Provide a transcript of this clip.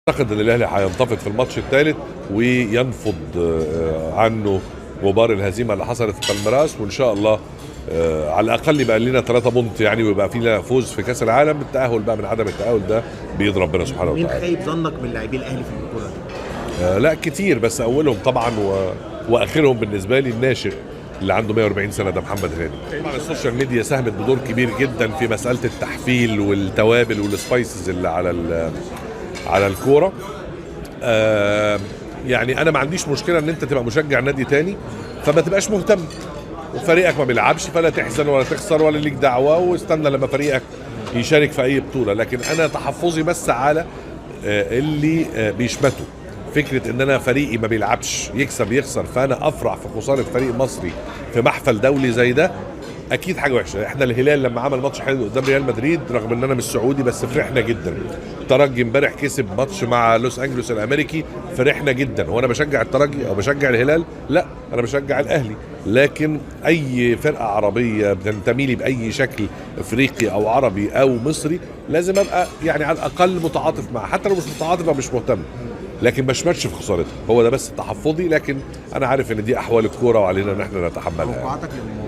اعتقد ان الاهلي هينتفض في الماتش الثالث وينفض عنه غبار الهزيمه اللي حصلت في بالميراس، وان شاء الله على الاقل يبقى لنا 3 بونت يعني، ويبقى فينا فوز في كاس العالم. التاهل بقى من عدم التاهل ده بيد ربنا سبحانه مين وتعالى. خايب ظنك من لاعبي الاهلي في البطوله دي؟ لا كتير، بس اولهم طبعا واخرهم بالنسبه لي الناشئ اللي عنده 140 سنه ده محمد هاني. طبعا السوشيال ميديا ساهمت بدور كبير جدا في مساله التحفيل والتوابل والسبايسز اللي على الكوره. يعني انا ما عنديش مشكله ان انت تبقى مشجع نادي تاني فما تبقاش مهتم وفريقك ما بيلعبش، فلا تحزن ولا تخسر ولا ليك دعوه، واستنى لما فريقك يشارك في اي بطوله. لكن انا تحفظي بس على اللي بيشمتوا فكره ان انا فريقي ما بيلعبش يكسب يخسر، فانا افرح في خساره فريق مصري في محفل دولي زي ده. اكيد حاجه وحشه. احنا الهلال لما عمل ماتش حلو قدام ريال مدريد، رغم ان انا مش سعودي بس فرحنا جدا. الترجي امبارح كسب ماتش مع لوس انجلوس الامريكي، فرحنا جدا. وانا بشجع الترجي او بشجع الهلال؟ لا، انا بشجع الاهلي. لكن اي فرقه عربيه بتنتمي لي باي شكل افريقي او عربي او مصري لازم ابقى يعني على الاقل متعاطف معها، حتى لو مش متعاطف او مش مهتم، لكن ما اشمتش في خسارتها. هو ده بس تحفظي، لكن انا عارف ان دي احوال الكوره وعلينا ان احنا نتحملها. توقعاتك للمباراه